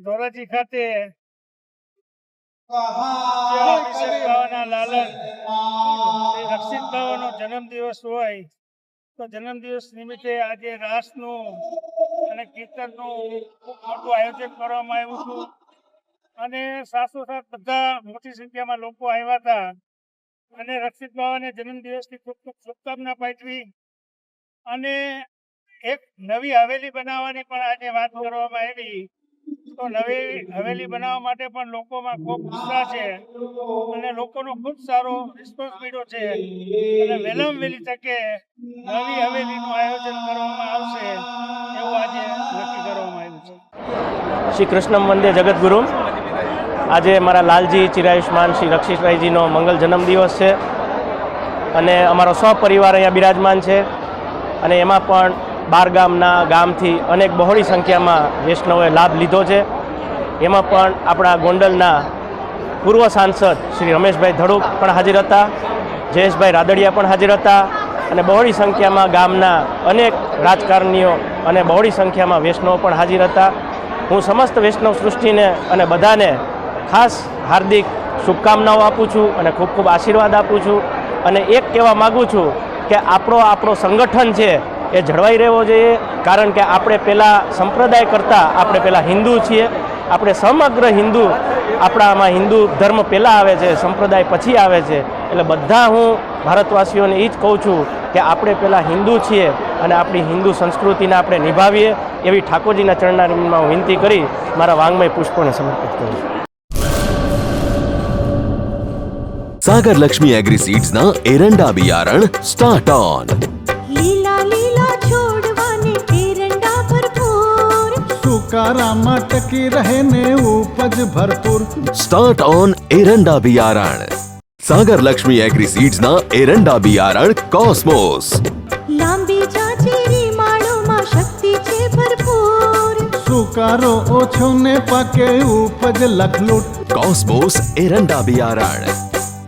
ધોરાજી ખાતે બાવાના લાલન શ્રી રક્ષિત બાવાનો જન્મદિવસ હોય તો જન્મદિવસ નિમિત્તે આજે રાસનું અને કીર્તનનું ખૂબ મોટું આયોજન કરવામાં આવ્યું હતું અને સાથોસાથ બધા મોટી સંખ્યામાં લોકો આવ્યા હતા અને રક્ષિત બાવાને જન્મદિવસની ખૂબ ખૂબ શુભકામના પાઠવી અને એક નવી હવેલી બનાવવાની પણ આજે વાત કરવામાં આવી તો નવી હવેલી બનાવવા માટે પણ લોકોમાં ખૂબ ઉત્સાહ છે અને લોકોનો ખૂબ સારો રિસ્પોન્સ મળ્યો છે અને વહેલામાં વહેલી તકે નવી હવેલીનું આયોજન કરવામાં આવશે એવું આજે નક્કી કરવામાં આવ્યું છે। શ્રી કૃષ્ણ વંદે જગતગુરુ। આજે મારા લાલજી ચિરાયુષ્માન શ્રી રક્ષિતભાઈજીનો મંગલ જન્મદિવસ છે અને અમારો સહપરિવાર અહીંયા બિરાજમાન છે અને એમાં પણ 12 ગામથી અનેક બહોળી સંખ્યામાં વૈષ્ણવોએ લાભ લીધો છે। એમાં પણ આપણા ગોંડલના પૂર્વ સાંસદ શ્રી રમેશભાઈ ધડુક પણ હાજર હતા, જયેશભાઈ રાદડિયા પણ હાજર હતા અને બહોળી સંખ્યામાં ગામના અનેક રાજકારણીઓ અને બહોળી સંખ્યામાં વૈષ્ણવો પણ હાજર હતા। હું સમસ્ત વૈષ્ણવ સૃષ્ટિને અને બધાને ખાસ હાર્દિક શુભકામનાઓ આપું છું અને ખૂબ ખૂબ આશીર્વાદ આપું છું અને એક કહેવા માગું છું કે આપણો સંગઠન છે એ જળવાઈ રહેવો જોઈએ, કારણ કે આપણે પહેલાં સંપ્રદાય કરતાં આપણે પહેલાં હિન્દુ છીએ, આપણે સમગ્ર હિન્દુ, આપણામાં હિન્દુ ધર્મ પહેલાં આવે છે, સંપ્રદાય પછી આવે છે। એટલે બધા હું ભારતવાસીઓને એ જ કહું છું કે આપણે પહેલાં હિન્દુ છીએ અને આપણી હિન્દુ સંસ્કૃતિને આપણે નિભાવીએ એવી ઠાકોરજીના ચરણારવિંદમાં હું વિનંતી કરી મારા વાંગમય પુષ્પોને સમર્પિત કરું છું। सागर लक्ष्मी एग्री सीड्स ना एरंडा बियारण स्टार्ट ऑन। लीला लीला छोड़वाने एरंडा भरपूर, सुकारामा टकी रहे ने उपज भरपूर। स्टार्ट ऑन एरंडा बियारण। सागर लक्ष्मी एग्री सीड्स ना एरंडा बियारण कॉस्मोस। लांबी जाचेरी माळोमां शक्ति छे भरपूर, सुकारो ओछो ने पाके उपज लखलूट। कॉस्मोस एरंडा बियारण।